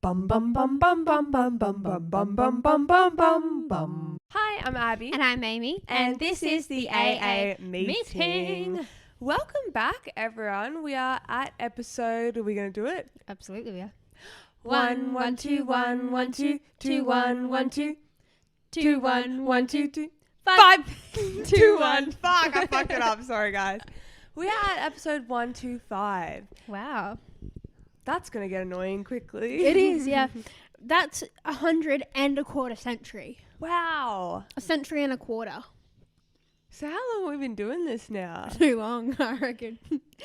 Bum bum bum bum bum bum bum bum bum bum bum bum bum bum. Hi, I'm Abby. And I'm Amy. And this is the AA meeting. Welcome back, everyone. We are at episode. Are we going to do it? Absolutely, we are. 1 1 2 1 1 2 2 1 1 2 2 1 1 2 2 5 2 1. Fuck, I fucked it up. Sorry, guys. We are at episode 125. Wow. That's going to get annoying quickly. It is, yeah. That's 125 century. Wow. A century and a quarter. So how long have we been doing this now? Too long, I reckon.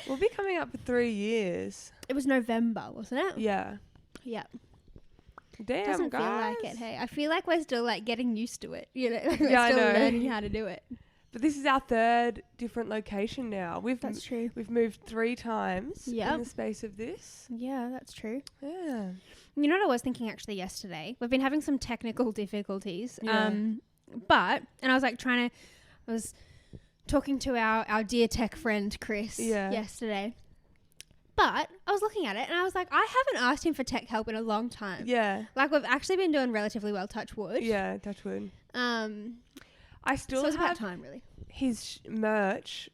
We'll be coming up for 3 years. It was November, wasn't it? Yeah. Yeah. Damn, Doesn't guys. feel like it, hey. I feel like we're still like getting used to it. You know, like we're Yeah, I still know. learning how to do it. But this is our third different location now. That's true. We've moved 3 times Yep. in the space of this. Yeah, that's true. Yeah. You know what I was thinking actually yesterday? We've been having some technical difficulties. Yeah. And I was like I was talking to our dear tech friend Chris yesterday. But I was looking at it and I was like, I haven't asked him for tech help in a long time. Yeah. Like we've actually been doing relatively well, touch wood. Yeah, touch wood. I still so it's about have time, really. his merch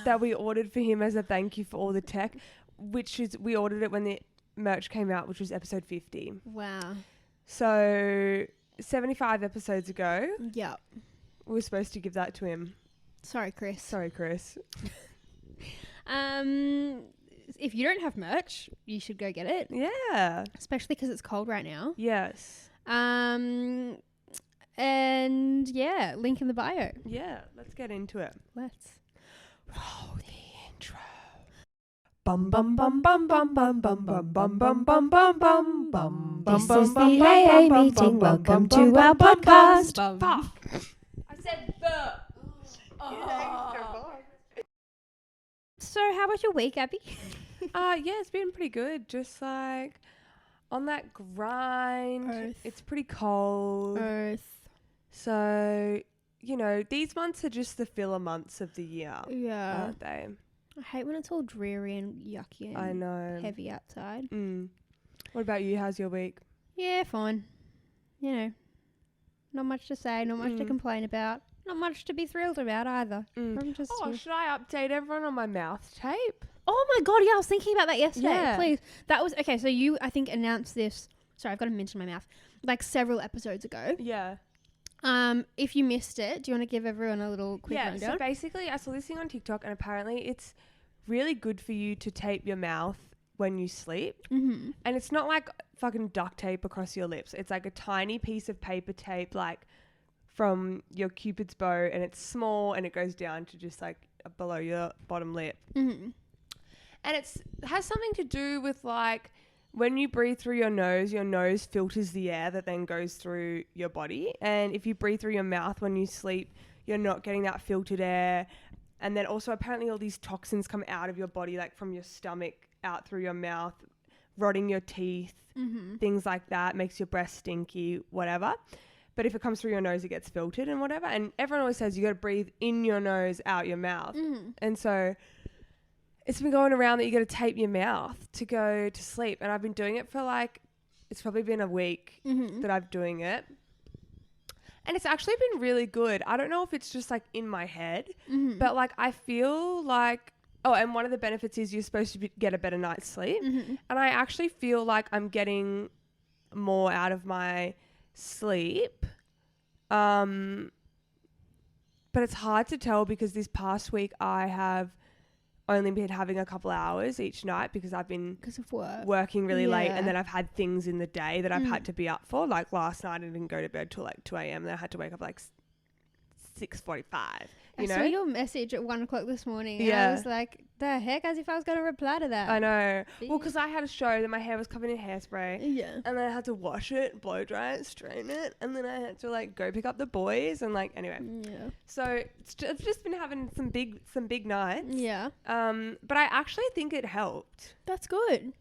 that we ordered for him as a thank you for all the tech, which is, we ordered it when the merch came out, which was episode 50. Wow. So 75 episodes ago, Yep. we were supposed to give that to him. Sorry, Chris. Sorry, Chris. If you don't have merch, you should go get it. Yeah. Especially because it's cold right now. Yes. And yeah, link in the bio. Yeah, let's get into it. Let's. Roll the intro. Bum bum bum bum bum bum bum bum bum bum bum bum bum bum. This is the AA meeting. Welcome to our podcast. Fuck. I said the. So how was your week, Abby? Yeah, it's been pretty good. Just like on that grind. Earth. It's pretty cold. Earth. So, you know, these months are just the filler months of the year, Yeah. aren't they? I hate when it's all dreary and yucky and I know. heavy outside. What about you? How's your week? Yeah, fine. You know, not much to say, not much to complain about, not much to be thrilled about either. I'm just Should I update everyone on my mouth tape? Oh my God, yeah, I was thinking about that yesterday. Yeah. Please. That was, okay, so you, I think, announced this, sorry, I've got a mint in my mouth, like several episodes ago. Yeah. If you missed it, do you want to give everyone a little quick rundown? So basically I saw this thing on TikTok and apparently it's really good for you to tape your mouth when you sleep. Mm-hmm. And it's not like fucking duct tape across your lips. It's like a tiny piece of paper tape, like from your Cupid's bow, and it's small and it goes down to just like below your bottom lip. Mm-hmm. And it has something to do with like when you breathe through your nose filters the air that then goes through your body. And if you breathe through your mouth when you sleep, you're not getting that filtered air. And then also apparently all these toxins come out of your body, like from your stomach out through your mouth, rotting your teeth, things like that, makes your breath stinky, whatever. But if it comes through your nose, it gets filtered and whatever. And everyone always says you got to breathe in your nose, out your mouth. And so it's been going around that you got to tape your mouth to go to sleep. And I've been doing it for like, it's probably been a week that I'm doing it. And it's actually been really good. I don't know if it's just like in my head, but like I feel like, and one of the benefits is you're supposed to get a better night's sleep. And I actually feel like I'm getting more out of my sleep. But it's hard to tell because this past week I have only been having a couple hours each night because I've been Because of work. working really late, Yeah. and then I've had things in the day that I've had to be up for. Like last night I didn't go to bed till like 2 a.m. and I had to wake up like 6:45. I saw your message at 1 o'clock this morning. And Yeah. I was like, the heck, as if I was going to reply to that. I know. Well, because I had a show that my hair was covered in hairspray. Yeah. And then I had to wash it, blow dry it, straighten it, and then I had to like go pick up the boys and like anyway. Yeah. So I've just been having some big nights. Yeah. But I actually think it helped. That's good. And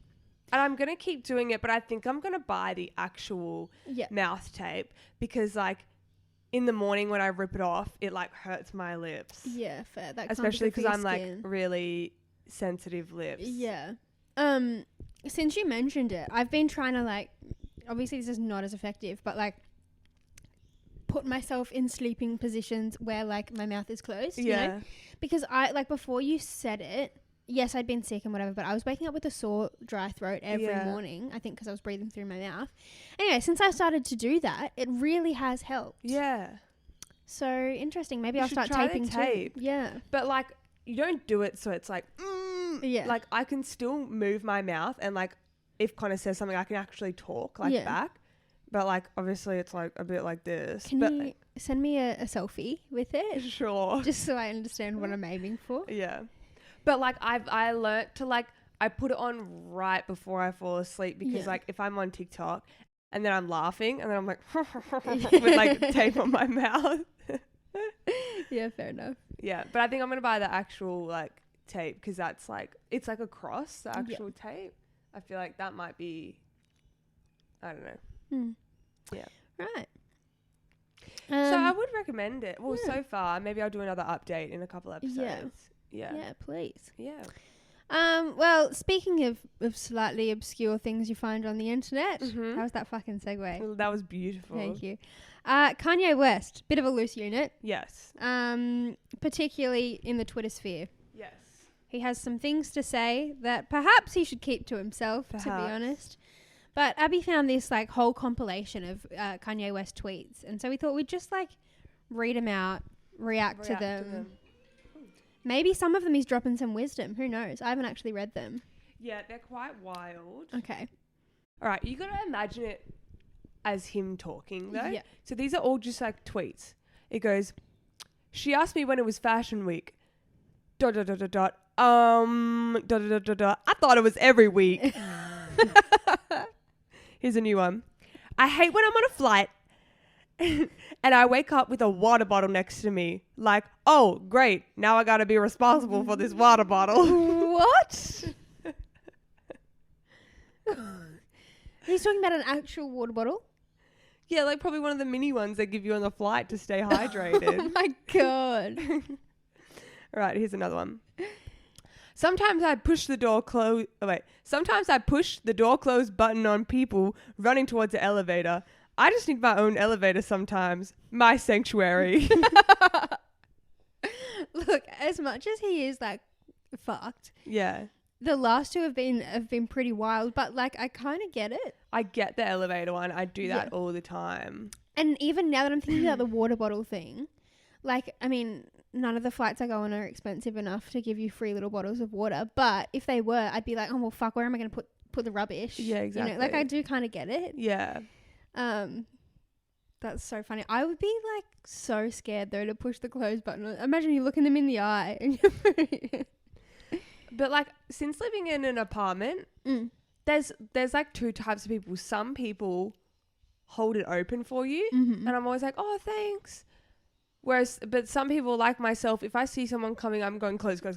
I'm going to keep doing it, but I think I'm going to buy the actual mouth tape because like in the morning when I rip it off, it like hurts my lips. Yeah, fair. That Especially because because I'm like really sensitive lips. Yeah. since you mentioned it, I've been trying to like, obviously this is not as effective, but like put myself in sleeping positions where like my mouth is closed. You know? Because I like before you said it, yes, I'd been sick and whatever, but I was waking up with a sore, dry throat every morning, I think because I was breathing through my mouth. Anyway, since I started to do that, it really has helped. Yeah. So interesting. Maybe I'll start taping tape. too. Yeah. But like, you don't do it so it's like, yeah. Like I can still move my mouth and like if Connor says something, I can actually talk like back. But like, obviously it's like a bit like this. Can you send me a selfie with it? Sure. Just so I understand what I'm aiming for. Yeah. But like I learnt to like, I put it on right before I fall asleep because like if I'm on TikTok and then I'm laughing and then I'm like with like tape on my mouth. Yeah, fair enough. Yeah, but I think I'm going to buy the actual like tape because that's like, it's like a cross, the actual tape. I feel like that might be, I don't know. Yeah. Right. So I would recommend it. Well, so far, maybe I'll do another update in a couple episodes. Yeah, please. Yeah. Well, speaking of slightly obscure things you find on the internet, Mm-hmm. how's that fucking segue? Well, that was beautiful. Thank you. Kanye West, bit of a loose unit. Yes. Particularly in the Twitter sphere. Yes. He has some things to say that perhaps he should keep to himself, to be honest. But Abby found this like whole compilation of Kanye West tweets, and so we thought we'd just like read them out, react to them. Maybe some of them he's dropping some wisdom. Who knows? I haven't actually read them. Yeah, they're quite wild. Okay. All right, you got to imagine it as him talking, though. Yeah. So these are all just like tweets. It goes, she asked me when it was fashion week. ... I thought it was every week. Here's a new one. I hate when I'm on a flight and I wake up with a water bottle next to me. Like, oh, great. Now I got to be responsible for this water bottle. What? He's talking about an actual water bottle? Yeah, like probably one of the mini ones they give you on the flight to stay hydrated. Oh my God. All right, here's another one. Sometimes I push the door close. Oh, wait. Sometimes I push the door close button on people running towards the elevator. I just need my own elevator sometimes. My sanctuary. Look, as much as he is like fucked. Yeah. The last two have been pretty wild, but like I kind of get it. I get the elevator one. I do that all the time. And even now that I'm thinking about the water bottle thing, like, I mean, none of the flights I go on are expensive enough to give you free little bottles of water. But if they were, I'd be like, oh, well, fuck, where am I going to put the rubbish? Yeah, exactly. You know, like, I do kind of get it. Yeah. That's so funny. I would be, like, so scared, though, to push the close button. Imagine you looking them in the eye. And but, like, since living in an apartment, there's like two types of people. Some people hold it open for you. Mm-hmm. And I'm always like, oh, thanks. Whereas, but some people like myself, if I see someone coming, I'm going close. There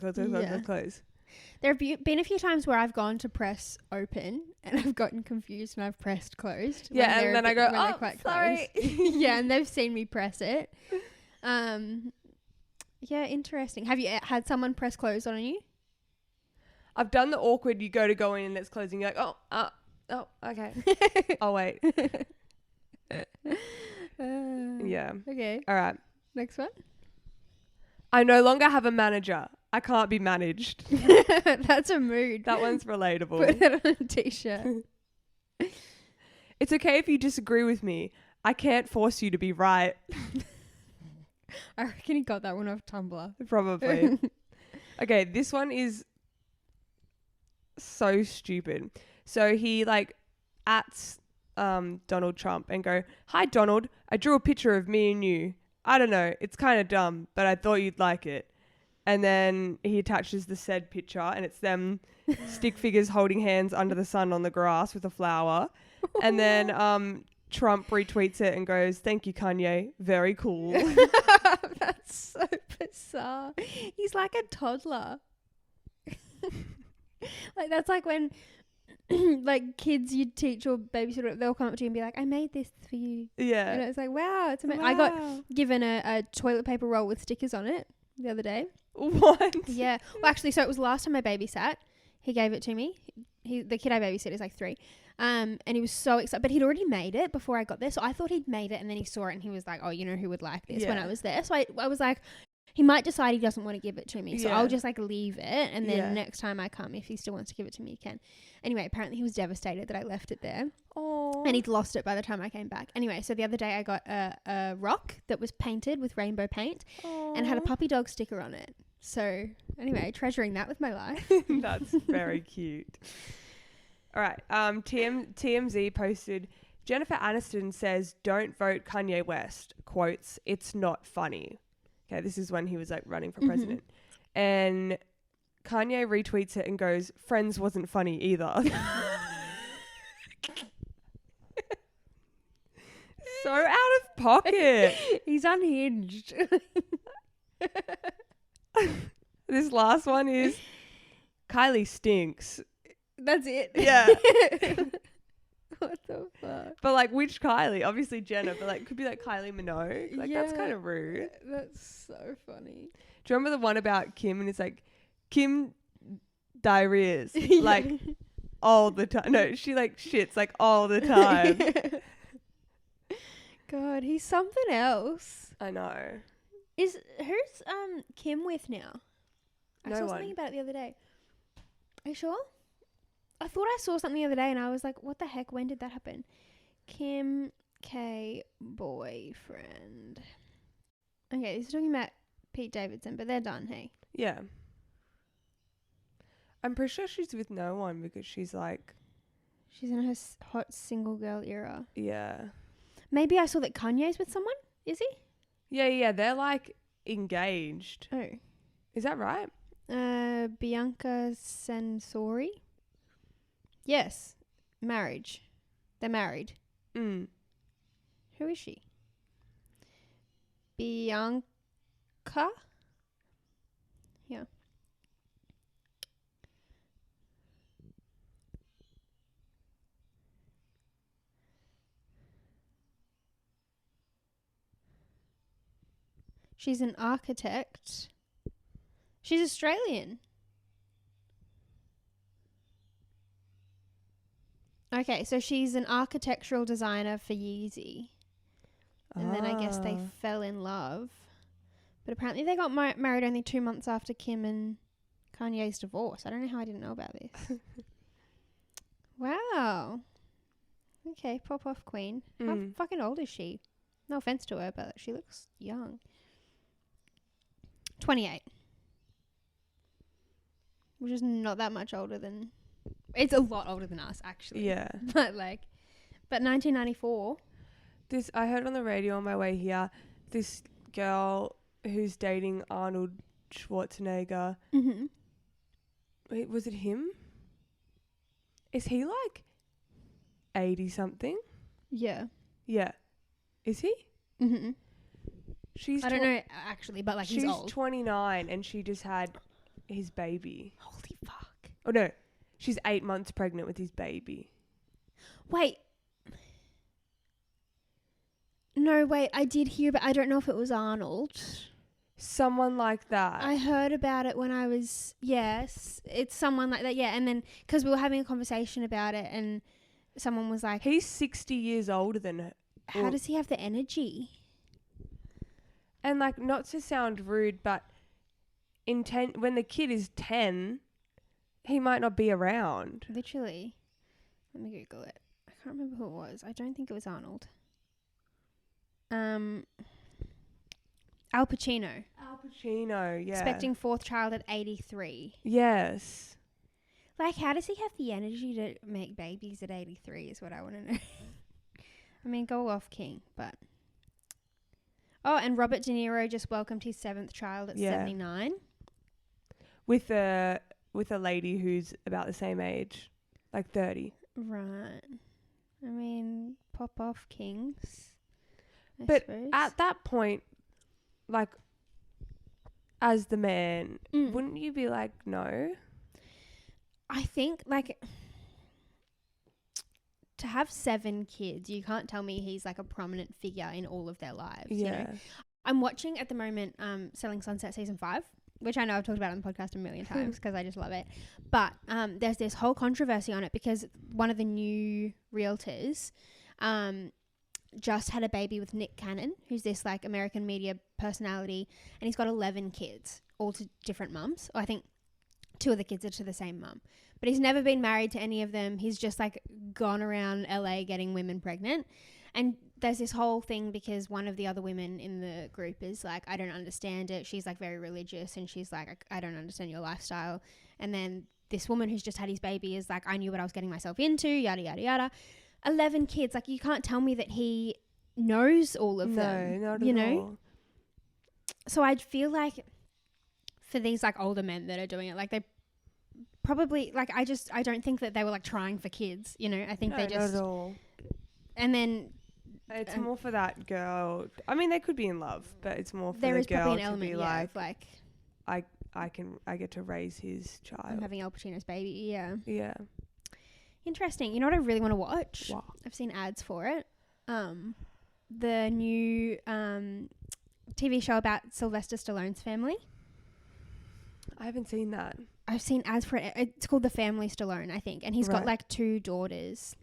have been a few times where I've gone to press open and I've gotten confused and I've pressed closed. Yeah, and then I go, oh, sorry. Yeah, and they've seen me press it. Yeah, interesting. Have you had someone press close on you? I've done the awkward, you go in and it's closing. You're like, oh, okay. I'll wait. Yeah. Okay. All right. Next one. I no longer have a manager. I can't be managed. That's a mood. That one's relatable. Put that on a t-shirt. It's okay if you disagree with me. I can't force you to be right. I reckon he got that one off Tumblr. Probably. Okay, this one is so stupid. So he like ats Donald Trump and go, hi Donald, I drew a picture of me and you. I don't know, it's kind of dumb, but I thought you'd like it. And then he attaches the said picture and it's them stick figures holding hands under the sun on the grass with a flower. And then Trump retweets it and goes, thank you, Kanye. Very cool. That's so bizarre. He's like a toddler. Like that's like when like kids you teach or babysit, they'll come up to you and be like, I made this for you. Yeah. And it's like, wow, it's amazing. Wow. I got given a toilet paper roll with stickers on it the other day. What? Yeah. Well, actually, so it was last time I babysat. He gave it to me. The kid I babysit is like 3. And he was so excited, but he'd already made it before I got there. So I thought he'd made it, and then he saw it and he was like, oh, you know who would like this when I was there. So I was like, he might decide he doesn't want to give it to me. So I'll just like leave it. And then next time I come, if he still wants to give it to me, he can. Anyway, apparently he was devastated that I left it there. Oh. And he'd lost it by the time I came back. Anyway, so the other day I got a rock that was painted with rainbow paint and had a puppy dog sticker on it. So anyway, treasuring that with my life. That's very cute. All right. TMZ posted, Jennifer Aniston says, don't vote Kanye West. Quotes, it's not funny. Okay, this is when he was like running for president. And Kanye retweets it and goes, Friends wasn't funny either. So out of pocket. He's unhinged. This last one is, Kylie stinks. That's it. Yeah. What the fuck? But like, which Kylie? Obviously Jenna, but like, could be like Kylie Minogue. Like, that's kind of rude. That's so funny. Do you remember the one about Kim? And it's like, Kim diarrheas. Like, all the time. No, she like shits like all the time. God, he's something else. I know. Who's Kim with now? I saw something about it the other day. Are you sure? I thought I saw something the other day and I was like, what the heck? When did that happen? Kim K boyfriend. Okay, this is talking about Pete Davidson, but they're done, hey? Yeah. I'm pretty sure she's with no one because she's like... She's in her hot single girl era. Yeah. Maybe I saw that Kanye's with someone. Is he? Yeah. They're like engaged. Oh. Is that right? Bianca Sensori? Yes. Marriage. They're married. Mm. Who is she? Bianca? Yeah. She's an architect. She's Australian. Okay, so she's an architectural designer for Yeezy. And then I guess they fell in love. But apparently they got married only 2 months after Kim and Kanye's divorce. I don't know how I didn't know about this. Wow. Okay, pop off queen. How fucking old is she? No offense to her, but she looks young. 28. Which is not that much older than... It's a lot older than us, actually. Yeah. But 1994. I heard on the radio on my way here, this girl who's dating Arnold Schwarzenegger. Mm-hmm. Wait, was it him? Is he like 80 something? Yeah. Yeah. Is he? Mm-hmm. I don't know actually, but like he's old. She's 29 and she just had his baby. Holy fuck. Oh no, she's 8 months pregnant with his baby. Wait. No, wait, I did hear, but I don't know if it was Arnold. Someone like that. I heard about it when I was, yes, it's someone like that, yeah. And then, because we were having a conversation about it and someone was like... He's 60 years older than her. How does he have the energy? And like, not to sound rude, but when the kid is 10, he might not be around. Literally. Let me Google it. I can't remember who it was. I don't think it was Arnold. Al Pacino. Al Pacino, yeah. Expecting 4th child at 83. Yes. Like, how does he have the energy to make babies at 83 is what I want to know. I mean, go off, King, but... Oh, and Robert De Niro just welcomed his 7th child at 79. With a lady who's about the same age, like 30. Right. I mean, pop off, Kings. But at that point, like, as the man, wouldn't you be like, no? I think, like, to have 7 kids, you can't tell me he's, like, a prominent figure in all of their lives. Yeah. You know? I'm watching, at the moment, Selling Sunset Season 5. which I know I've talked about on the podcast a million times because I just love it. But there's this whole controversy on it because one of the new realtors just had a baby with Nick Cannon, who's this like American media personality, and he's got 11 kids, all to different mums. Or I think 2 of the kids are to the same mum. But he's never been married to any of them. He's just like gone around LA getting women pregnant. And there's this whole thing because one of the other women in the group is like, I don't understand it. She's like very religious and she's like, I don't understand your lifestyle. And then this woman who's just had his baby is like, I knew what I was getting myself into, yada, yada, yada. 11 kids. Like, you can't tell me that he knows all of them. No, not at all. So I'd feel like for these like older men that are doing it, like they probably like, I don't think that they were like trying for kids, you know. I think they just, not at all. And then it's more for that girl. I mean, they could be in love, but it's more for there the is girl probably an to element, be like I get to raise his child. I'm having Al Pacino's baby. Yeah. Yeah. Interesting. You know what I really want to watch? What? I've seen ads for it. The new TV show about Sylvester Stallone's family. I haven't seen that. I've seen ads for it. It's called The Family Stallone, I think. And he's got like 2 daughters.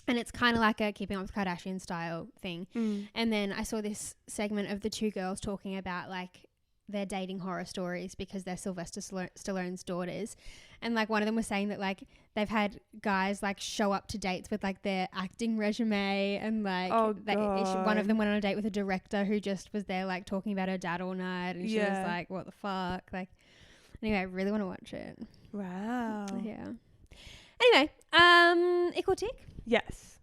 And it's kind of like a Keeping Up with Kardashian style thing. And then I saw this segment of the 2 girls talking about like their dating horror stories because they're Sylvester Stallone's daughters. And like one of them was saying that like they've had guys like show up to dates with like their acting resume and like one of them went on a date with a director who just was there like talking about her dad all night and she was like, what the fuck? Like, anyway, I really want to watch it. Wow. Yeah. Anyway, equal tick? Yes.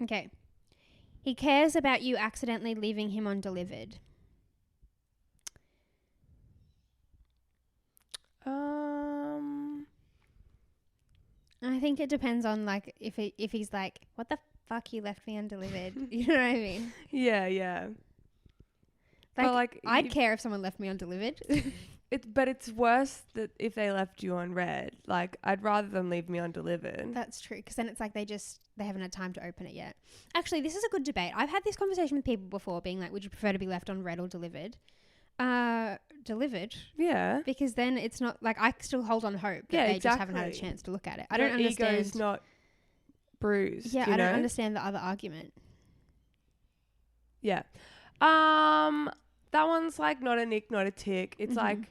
Okay. He cares about you accidentally leaving him undelivered. I think it depends on like if he's like, what the fuck, you left me undelivered. You know what I mean? Yeah. Like I'd care if someone left me undelivered. But it's worse that if they left you unread. Like, I'd rather them leave me undelivered. That's true, because then it's like they haven't had time to open it yet. Actually, this is a good debate. I've had this conversation with people before, being like, would you prefer to be left unread or delivered? Delivered. Yeah. Because then it's not like I still hold on hope that they just haven't had a chance to look at it. I don't understand. Ego's not bruised. Yeah, I don't understand the other argument. Yeah. That one's like not a nick, not a tick. It's like,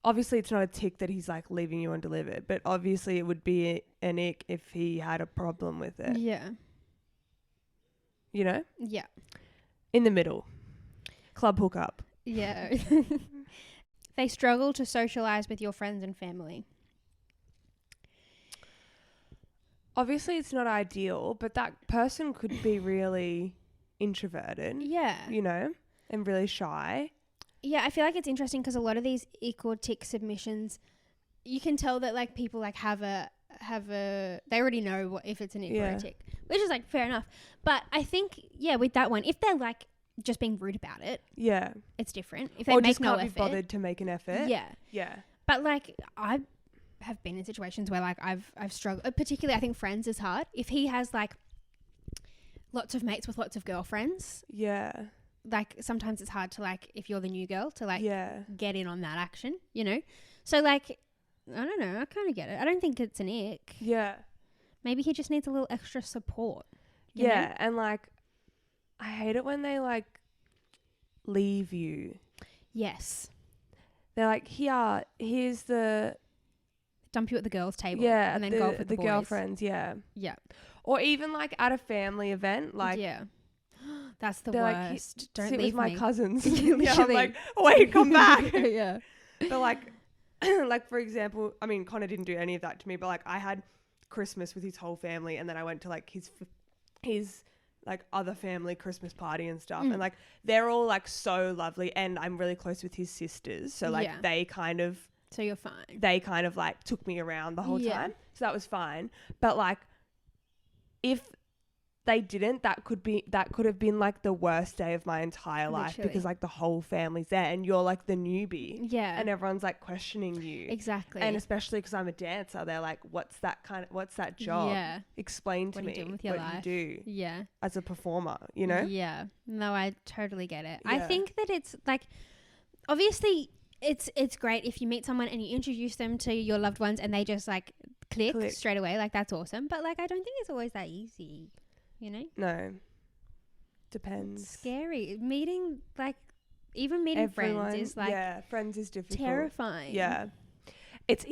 obviously it's not a tick that he's like leaving you undelivered, but obviously it would be an ick if he had a problem with it. Yeah. You know? Yeah. In the middle. Club hookup. Yeah. They struggle to socialize with your friends and family. Obviously it's not ideal, but that person could be really introverted. Yeah. You know? And really shy. Yeah, I feel like it's interesting because a lot of these equal tick submissions, you can tell that like people like have a they already know if it's an ick or a tick, which is like fair enough. But I think with that one, if they're like just being rude about it, it's different. If they or make just no can't effort, be bothered to make an effort, yeah. But like I have been in situations where like I've struggled. Particularly, I think friends is hard. If he has like lots of mates with lots of girlfriends, like sometimes it's hard to like, if you're the new girl, to like get in on that action, you know? So like, I don't know, I kind of get it. I don't think it's an ick. Yeah. Maybe he just needs a little extra support. You know? And like, I hate it when they like leave you. Yes. They're like, here's the... Dump you at the girls' table. Yeah. And then go off with the boys. Girlfriends, yeah. Or even like at a family event, like... Yeah. That's the worst. Like, don't sit leave with my me. cousins. I'm like, wait, come back. Yeah. But like, like for example, I mean, Connor didn't do any of that to me, but like I had Christmas with his whole family, and then I went to like his like other family Christmas party and stuff, and like they're all like so lovely, and I'm really close with his sisters, so like they kind of. So you're fine. They kind of like took me around the whole time, so that was fine. But like, if they didn't, that could have been like the worst day of my entire life, because like the whole family's there and you're like the newbie, and everyone's like questioning you, exactly. And especially because I'm a dancer, they're like, what's that job? Explain to me what you doing with your life? You do as a performer, you know? No, I totally get it. I think that it's like, obviously it's great if you meet someone and you introduce them to your loved ones and they just like click straight away. Like that's awesome. But like I don't think it's always that easy, you know? No. Depends. It's scary. Meeting like even meeting friends is like friends is difficult. Terrifying. Yeah. It's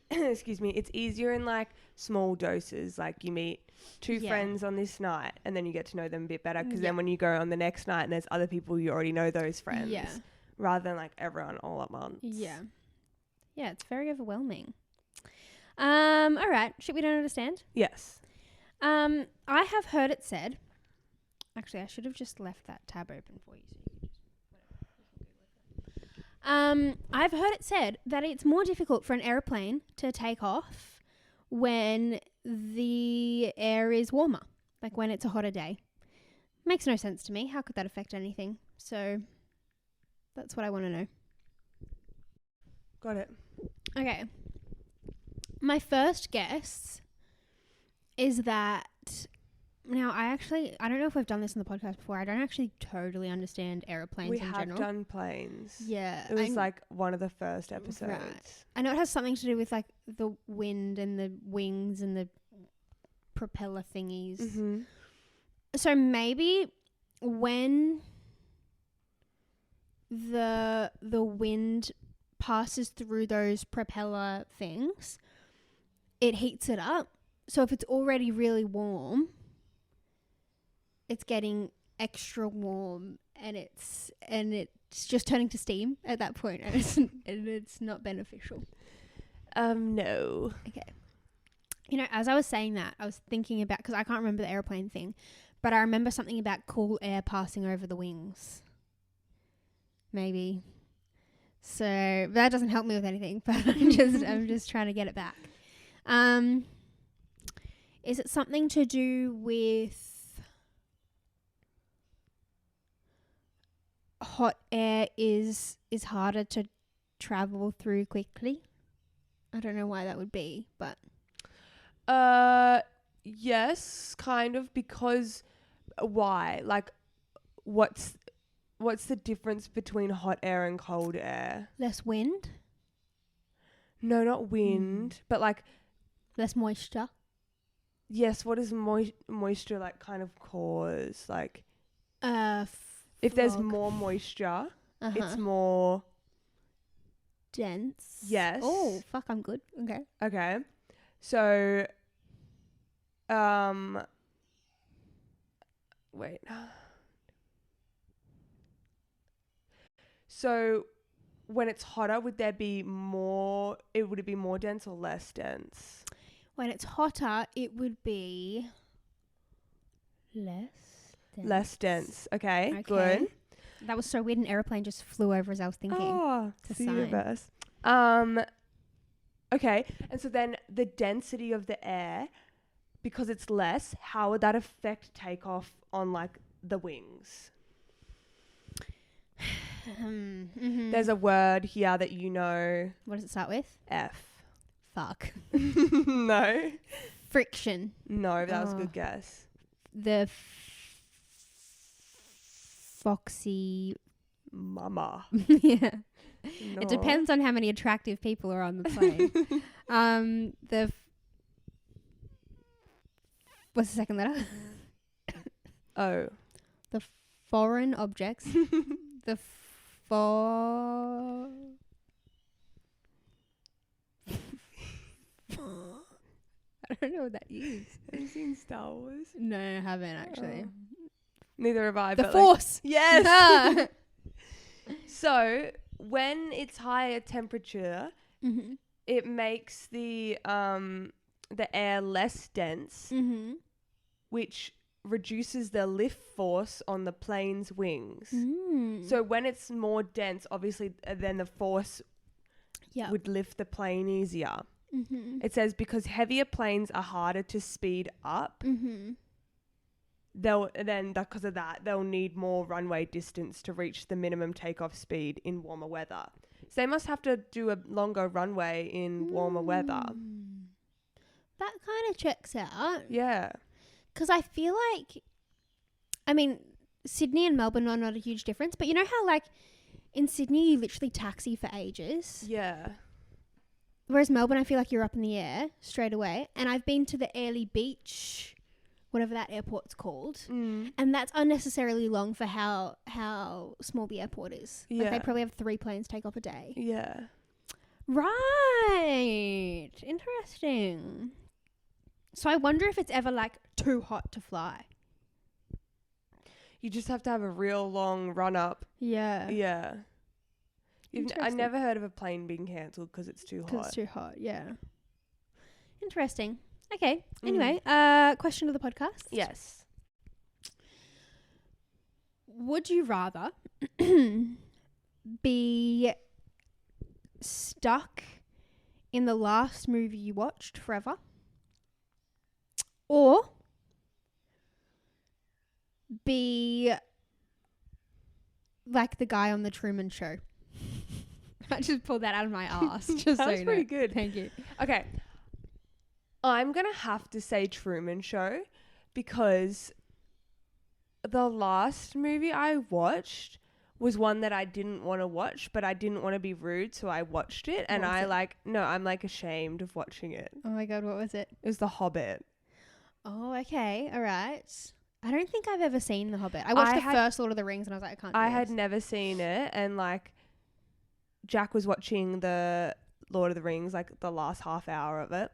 excuse me, it's easier in like small doses. Like you meet two friends on this night and then you get to know them a bit better because then when you go on the next night and there's other people, you already know those friends rather than like everyone all at once. Yeah, it's very overwhelming. All right, shit we don't understand. Yes. I have heard it said, actually I should have just left that tab open for you so you can just I've heard it said that it's more difficult for an airplane to take off when the air is warmer, like when it's a hotter day. Makes no sense to me. How could that affect anything? So that's what I want to know. Got it. Okay. My first guess is that now I don't know if we've done this in the podcast before. I don't actually totally understand aeroplanes in general. We have done planes. Yeah. It was like one of the first episodes. Right. I know it has something to do with like the wind and the wings and the propeller thingies. Mm-hmm. So maybe when the wind passes through those propeller things, it heats it up. So if it's already really warm, it's getting extra warm and it's just turning to steam at that point and it's not beneficial. No. Okay. You know, as I was saying that, I was thinking about, because I can't remember the airplane thing, but I remember something about cool air passing over the wings. Maybe. So that doesn't help me with anything, but I'm just trying to get it back. Is it something to do with hot air is harder to travel through quickly? I don't know why that would be, but yes, kind of, because why? Like what's the difference between hot air and cold air? Less wind? No, not wind, but like less moisture. Yes, what does moisture like kind of cause? Like if there's more moisture, it's more dense. Yes. Oh, fuck, I'm good. Okay. Okay. So wait. So when it's hotter, would it be more dense or less dense? When it's hotter, it would be less dense. Less dense. Okay. Good. That was so weird. An airplane just flew over as I was thinking. Oh, to universe. Okay. And so then the density of the air, because it's less, how would that affect takeoff on like the wings? There's a word here that you know. What does it start with? F. Fuck. No. Friction. No, that was a good guess. The foxy mama. Yeah. No. It depends on how many attractive people are on the plane. What's the second letter? Oh. The foreign objects. The I don't know what that is. Have you seen Star Wars? No, I haven't actually. Neither have I. The Force. Like, yes. So when it's higher temperature, it makes the air less dense, which reduces the lift force on the plane's wings. So when it's more dense, obviously, then the force would lift the plane easier. It says because heavier planes are harder to speed up, because of that, they'll need more runway distance to reach the minimum takeoff speed in warmer weather. So they must have to do a longer runway in warmer weather. That kind of checks out. Yeah. Because I feel like, I mean, Sydney and Melbourne are not a huge difference, but you know how like in Sydney, you literally taxi for ages. Yeah. Whereas Melbourne, I feel like you're up in the air straight away. And I've been to the Airlie Beach, whatever that airport's called. And that's unnecessarily long for how small the airport is. Yeah. Like they probably have 3 planes take off a day. Yeah. Right. Interesting. So I wonder if it's ever like too hot to fly. You just have to have a real long run up. Yeah. Yeah. I never heard of a plane being cancelled because it's too hot. Because it's too hot, yeah. Interesting. Okay. Anyway, question of the podcast. Yes. Would you rather be stuck in the last movie you watched forever, or be like the guy on the Truman Show? I just pulled that out of my ass. Just that was pretty good. Thank you. Okay. I'm going to have to say Truman Show because the last movie I watched was one that I didn't want to watch, but I didn't want to be rude, so I watched it. And I'm like ashamed of watching it. Oh my God, what was it? It was The Hobbit. Oh, okay. All right. I don't think I've ever seen The Hobbit. I watched the first Lord of the Rings and I was like, I can't do I this. had never seen it, and like Jack was watching the Lord of the Rings, like the last half hour of it.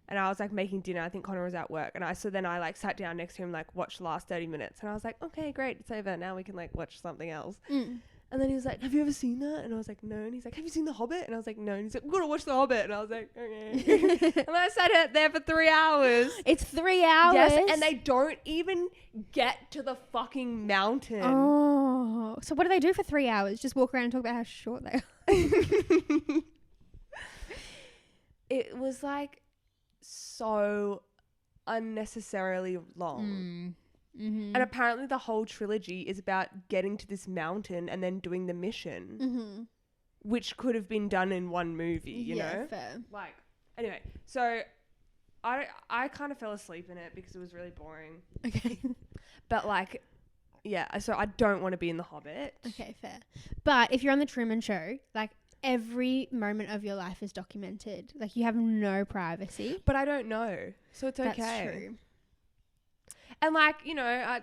And I was like making dinner. I think Connor was at work. And then I like sat down next to him, like watched the last 30 minutes. And I was like, okay, great. It's over. Now we can like watch something else. And then he was like, have you ever seen that? And I was like, no. And he's like, have you seen The Hobbit? And I was like, no. And he's like, we're going to watch The Hobbit. And I was like, okay. And I sat there for 3 hours. It's 3 hours? Yes. And they don't even get to the fucking mountain. Oh. So what do they do for 3 hours? Just walk around and talk about how short they are? It was like so unnecessarily long. And apparently the whole trilogy is about getting to this mountain and then doing the mission, which could have been done in one movie, you know? Fair. Like, anyway, so I kind of fell asleep in it because it was really boring. Okay. But like, yeah, so I don't want to be in The Hobbit. Okay, fair. But if you're on the Truman Show, like every moment of your life is documented. Like you have no privacy. But I don't know, so it's okay. That's true. And like, you know,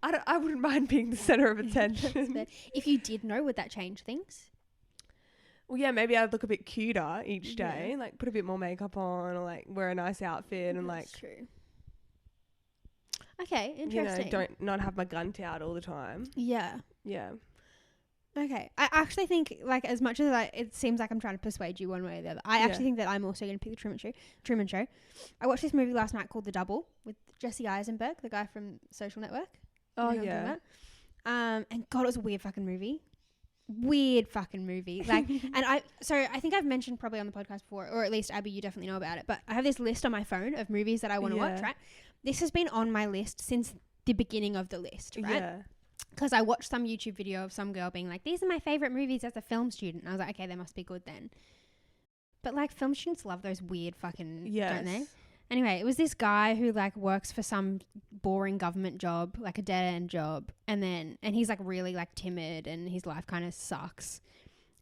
I wouldn't mind being the center of attention. If you did know, would that change things? Well, yeah, maybe I'd look a bit cuter each day, like put a bit more makeup on, or like wear a nice outfit, and That's like true. Okay, interesting. You know, not have my gun out all the time. Yeah. Yeah. Okay. I actually think, like, as much as it seems like I'm trying to persuade you one way or the other, I actually think that I'm also going to pick the Truman Show. I watched this movie last night called The Double with Jesse Eisenberg, the guy from Social Network. Oh, yeah. And God, it was a weird fucking movie. Like, and I think I've mentioned probably on the podcast before, or at least Abby, you definitely know about it, but I have this list on my phone of movies that I want to watch, right? This has been on my list since the beginning of the list, right? Yeah. Because I watched some YouTube video of some girl being like, these are my favorite movies as a film student. And I was like, okay, they must be good then. But like film students love those weird fucking, don't they? Anyway, it was this guy who like works for some boring government job, like a dead end job. And he's like really like timid and his life kind of sucks.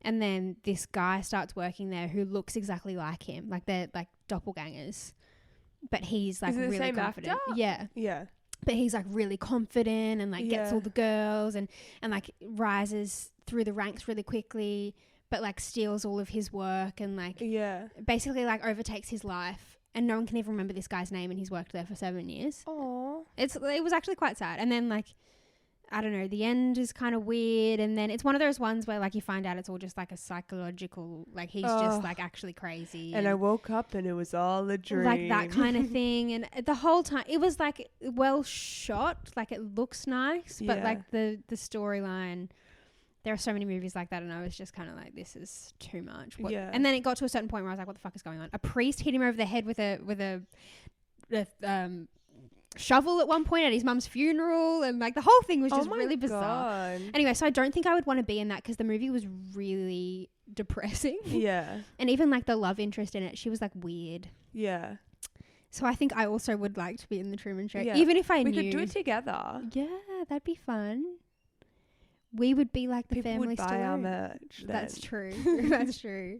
And then this guy starts working there who looks exactly like him. Like they're like doppelgangers. But he's like really same confident. Actor? Yeah. Yeah. But he's like really confident and like gets all the girls and like rises through the ranks really quickly, but like steals all of his work and like basically like overtakes his life, and no one can even remember this guy's name, and he's worked there for 7 years. Oh, it was actually quite sad. And then like, I don't know, the end is kind of weird, and then it's one of those ones where like you find out it's all just like a psychological, like he's just like actually crazy. And I woke up and it was all a dream. Like that kind of thing. And the whole time it was like well shot, like it looks nice, but like the storyline, there are so many movies like that, and I was just kind of like, this is too much. And then it got to a certain point where I was like, what the fuck is going on? A priest hit him over the head with a shovel at one point at his mum's funeral, and like the whole thing was just really bizarre. Anyway, so I don't think I would want to be in that because the movie was really depressing. Yeah. And even like the love interest in it, she was like weird. Yeah. So I think I also would like to be in the Truman Show, even if I knew. We could do it together. Yeah, that'd be fun. we would be like the People family would buy stone. our merch. That's then. true. That's true.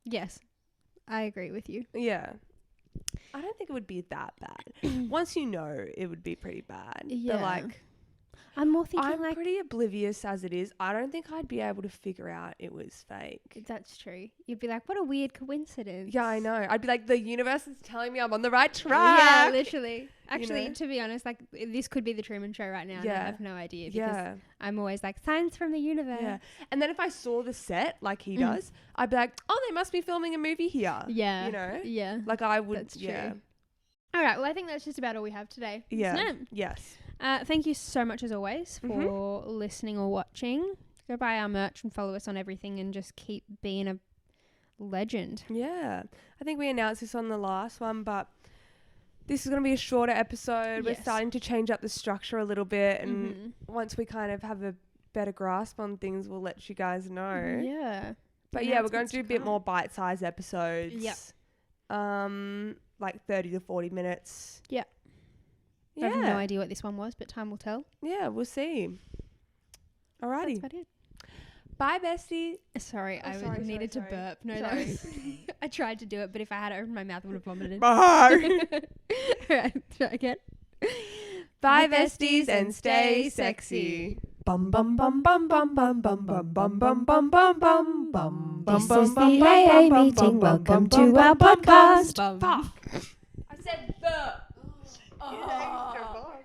Yes, I agree with you. Yeah. I don't think it would be that bad. Once you know, it would be pretty bad. Yeah. But like, I'm more thinking I'm like pretty oblivious as it is. I don't think I'd be able to figure out it was fake. that's true. You'd be like, what a weird coincidence. Yeah, I know. I'd be like, the universe is telling me I'm on the right Yeah, track. literally. Actually, know? to be honest, like this could be the Truman Show right now. And I Yeah. have no idea because Yeah. I'm always like signs from the universe. Yeah. And then if I saw the set like he does, I'd be like, oh, they must be filming a movie here. Yeah. You know? Yeah. Like I would. That's Yeah. true. All right. Well, I think that's just about all we have today. Yeah. Isn't it? Yes. Thank you so much as always for listening or watching. Go buy our merch and follow us on everything and just keep being a legend. Yeah. I think we announced this on the last one, but this is going to be a shorter episode. We're Yes. starting to change up the structure a little bit. And Mhm. once we kind of have a better grasp on things, we'll let you guys know. Yeah. But yeah, we're going Announcements to do a to bit come. more bite-sized episodes. Yep. Like 30 to 40 minutes. Yeah. Yeah. I have no idea what this one was, but time will tell. Yeah, we'll see. Alrighty. That's about it. Bye, bestie. Sorry, Oh, I sorry, needed sorry. to burp. No, Sorry. that was I tried to do it, but if I had opened my mouth, I would have vomited. Bye. Alright, try again. Bye, besties, and stay sexy. Bum bum bum bum bum bum bum bum bum bum bum bum bum bum. This is the AA meeting. Welcome to our podcast. Fuck. I said the. Oh.